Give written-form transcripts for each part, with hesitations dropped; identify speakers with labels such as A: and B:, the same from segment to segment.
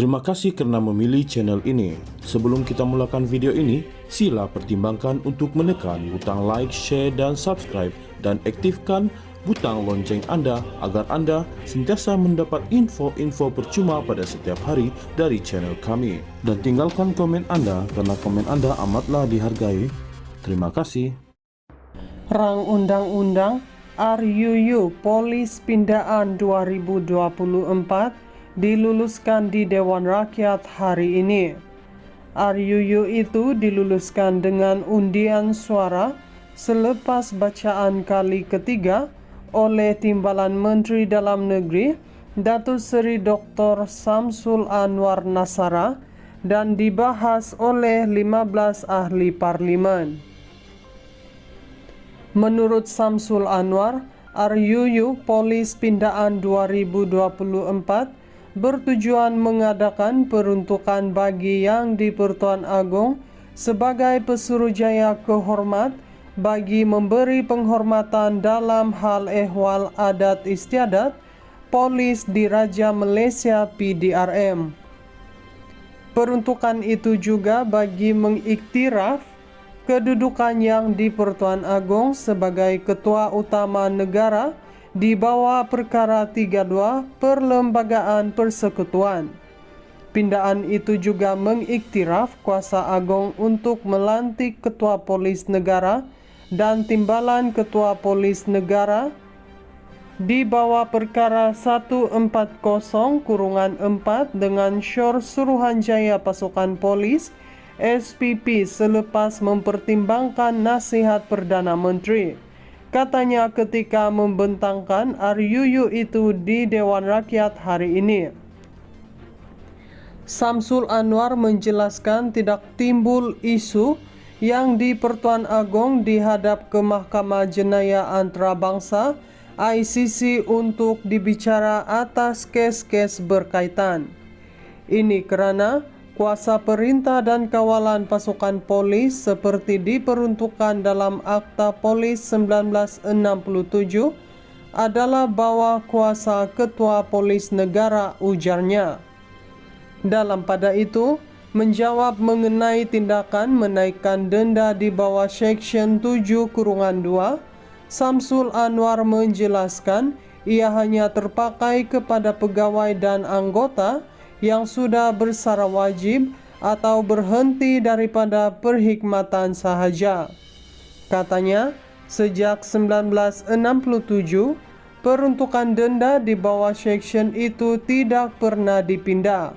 A: Terima kasih karena memilih channel ini. Sebelum kita mulakan video ini, sila pertimbangkan untuk menekan butang like, share, dan subscribe, dan aktifkan butang lonceng Anda agar Anda sentiasa mendapat info-info percuma pada setiap hari dari channel kami. Dan tinggalkan komen Anda karena komen Anda amatlah dihargai. Terima kasih.
B: Rang Undang-Undang RUU Polis Pindaan 2024 diluluskan di Dewan Rakyat hari ini. RUU itu diluluskan dengan undian suara selepas bacaan kali ketiga oleh Timbalan Menteri Dalam Negeri Datuk Seri Dr. Samsul Anwar Nasara dan dibahas oleh 15 ahli parlimen. Menurut Samsul Anwar, RUU Polis Pindaan 2024 bertujuan mengadakan peruntukan bagi Yang di-Pertuan Agong sebagai pesuruhjaya kehormat bagi memberi penghormatan dalam hal ehwal adat istiadat polis di Raja Malaysia PDRM. Peruntukan itu juga bagi mengiktiraf kedudukan Yang di-Pertuan Agong sebagai Ketua Utama Negara di bawah Perkara 32 Perlembagaan Persekutuan. Pindaan itu juga mengiktiraf kuasa agung untuk melantik Ketua Polis Negara dan Timbalan Ketua Polis Negara di bawah Perkara 140-4 dengan Syur Suruhanjaya Pasukan Polis SPP selepas mempertimbangkan nasihat Perdana Menteri. Katanya ketika membentangkan RUU itu di Dewan Rakyat hari ini. Samsul Anwar menjelaskan tidak timbul isu Yang di-Pertuan Agong dihadap ke Mahkamah Jenayah Antarabangsa ICC untuk dibicara atas kes-kes berkaitan. Ini kerana kuasa perintah dan kawalan pasukan polis seperti diperuntukkan dalam Akta Polis 1967 adalah bawah kuasa Ketua Polis Negara, ujarnya. Dalam pada itu, menjawab mengenai tindakan menaikkan denda di bawah Seksyen 7-2, Samsul Anwar menjelaskan ia hanya terpakai kepada pegawai dan anggota yang sudah bersara wajib atau berhenti daripada perkhidmatan sahaja. Katanya, sejak 1967, peruntukan denda di bawah seksyen itu tidak pernah dipindah.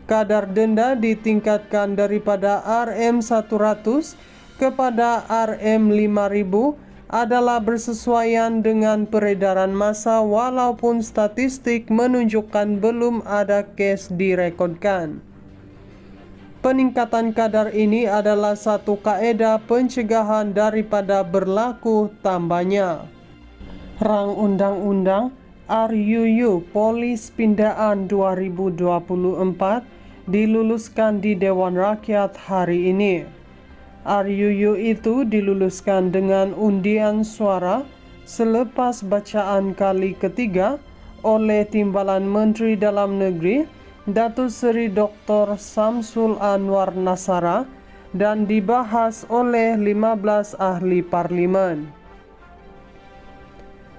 B: Kadar denda ditingkatkan daripada RM100 kepada RM5.000 adalah bersesuaian dengan peredaran massa walaupun statistik menunjukkan belum ada kes direkodkan. Peningkatan kadar ini adalah satu kaedah pencegahan daripada berlaku tambahnya. Rang Undang-Undang RUU Polis Pindaan 2024 diluluskan di Dewan Rakyat hari ini. RUU itu diluluskan dengan undian suara selepas bacaan kali ketiga oleh Timbalan Menteri Dalam Negeri Datuk Seri Dr. Samsul Anwar Nasara dan dibahas oleh 15 ahli parlimen.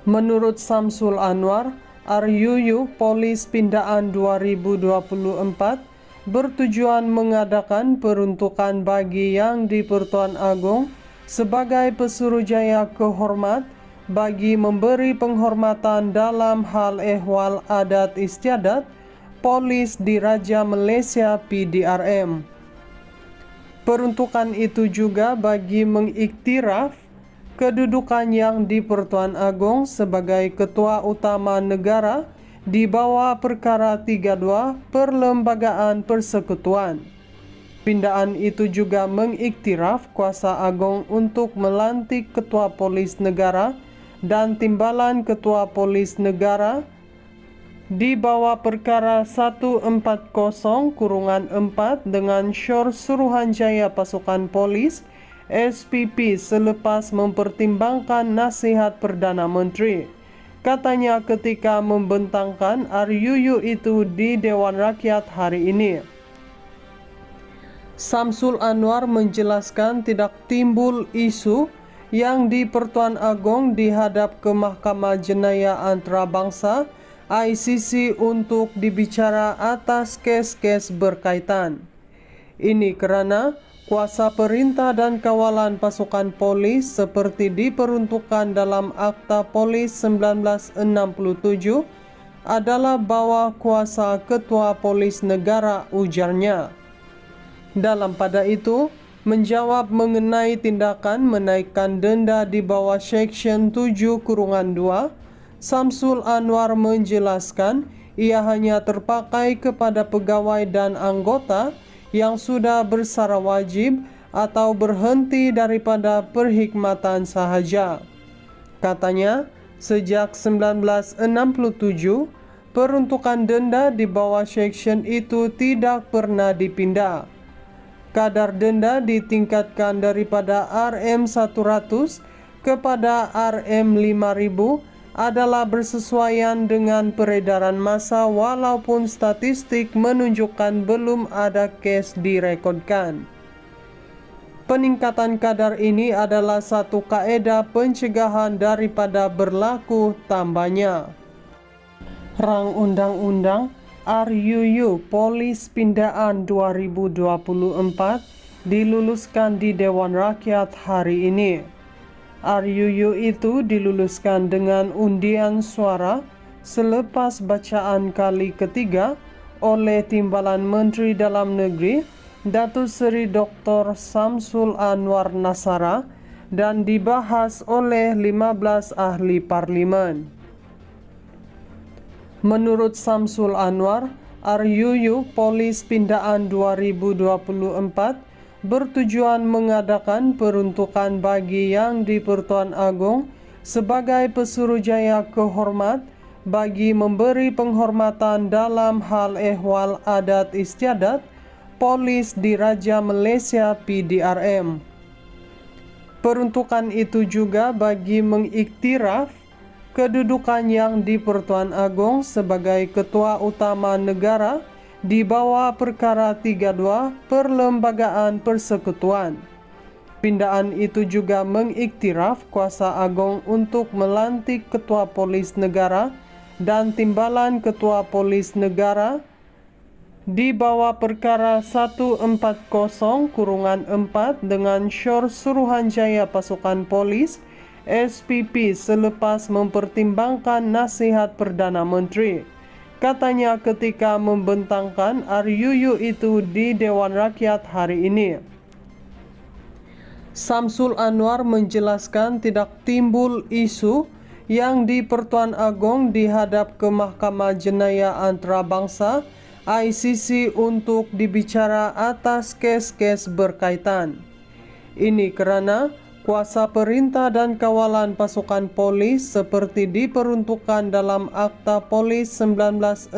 B: Menurut Samsul Anwar, RUU Polis Pindaan 2024 bertujuan mengadakan peruntukan bagi Yang di-Pertuan Agong sebagai pesuruhjaya kehormat bagi memberi penghormatan dalam hal ehwal adat istiadat polis di Raja Malaysia PDRM. Peruntukan itu juga bagi mengiktiraf kedudukan Yang di-Pertuan Agong sebagai Ketua Utama Negara di bawah Perkara 32 Perlembagaan Persekutuan. Pindaan itu juga mengiktiraf kuasa agung untuk melantik Ketua Polis Negara dan Timbalan Ketua Polis Negara di bawah perkara 140-4 dengan Syur Suruhanjaya Pasukan Polis SPP selepas mempertimbangkan nasihat Perdana Menteri. Katanya ketika membentangkan RUU itu di Dewan Rakyat hari ini. Samsul Anwar menjelaskan tidak timbul isu yang di Pertuan Agong dihadap ke Mahkamah Jenayah Antarabangsa ICC untuk dibicara atas kes-kes berkaitan. Ini karena kuasa perintah dan kawalan pasukan polis seperti diperuntukkan dalam Akta Polis 1967 adalah bawah kuasa Ketua Polis Negara, ujarnya. Dalam pada itu, menjawab mengenai tindakan menaikkan denda di bawah Section 7-2, Samsul Anwar menjelaskan ia hanya terpakai kepada pegawai dan anggota yang sudah bersara wajib atau berhenti daripada perkhidmatan sahaja. Katanya, sejak 1967, peruntukan denda di bawah section itu tidak pernah dipindah. Kadar denda ditingkatkan daripada RM100 kepada RM5.000 adalah bersesuaian dengan peredaran massa walaupun statistik menunjukkan belum ada kes direkodkan. Peningkatan kadar ini adalah satu kaedah pencegahan daripada berlaku tambahnya. Rang Undang-Undang RUU Polis Pindaan 2024 diluluskan di Dewan Rakyat hari ini. RUU itu diluluskan dengan undian suara selepas bacaan kali ketiga oleh Timbalan Menteri Dalam Negeri Datuk Seri Dr. Samsul Anwar Nasara dan dibahas oleh 15 ahli parlimen. Menurut Samsul Anwar, RUU Polis Pindaan 2024 bertujuan mengadakan peruntukan bagi yang di Pertuan Agong sebagai pesuruhjaya kehormat bagi memberi penghormatan dalam hal ehwal adat istiadat polis di Raja Malaysia PDRM. Peruntukan itu juga bagi mengiktiraf kedudukan yang di Pertuan Agong sebagai ketua utama negara di bawah perkara 32 Perlembagaan Persekutuan. Pindaan itu juga mengiktiraf kuasa Agong untuk melantik Ketua Polis Negara dan Timbalan Ketua Polis Negara di bawah perkara 140-4 dengan Syur Suruhanjaya Pasukan Polis SPP selepas mempertimbangkan nasihat Perdana Menteri. Katanya ketika membentangkan RUU itu di Dewan Rakyat hari ini. Samsul Anwar menjelaskan tidak timbul isu yang di Pertuan Agong dihadap ke Mahkamah Jenayah Antarabangsa ICC untuk dibicara atas kes-kes berkaitan. Ini karena kuasa perintah dan kawalan pasukan polis seperti diperuntukkan dalam Akta Polis 1967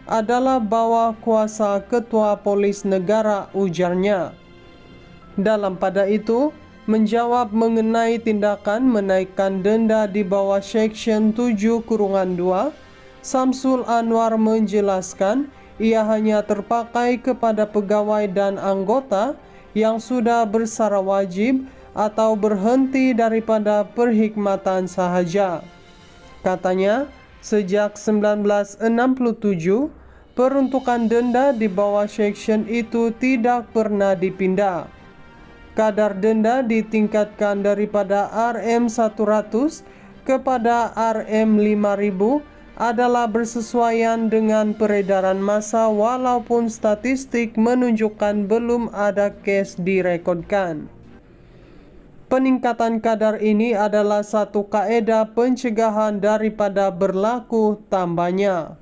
B: adalah bawah kuasa Ketua Polis Negara, ujarnya. Dalam pada itu, menjawab mengenai tindakan menaikkan denda di bawah Section 7-2, Samsul Anwar menjelaskan ia hanya terpakai kepada pegawai dan anggota yang sudah bersara wajib atau berhenti daripada perkhidmatan sahaja. Katanya, sejak 1967, peruntukan denda di bawah section itu tidak pernah dipindah. Kadar denda ditingkatkan daripada RM100 kepada RM5.000 adalah bersesuaian dengan peredaran massa walaupun statistik menunjukkan belum ada kes direkodkan. Peningkatan kadar ini adalah satu kaedah pencegahan daripada berlaku tambahnya.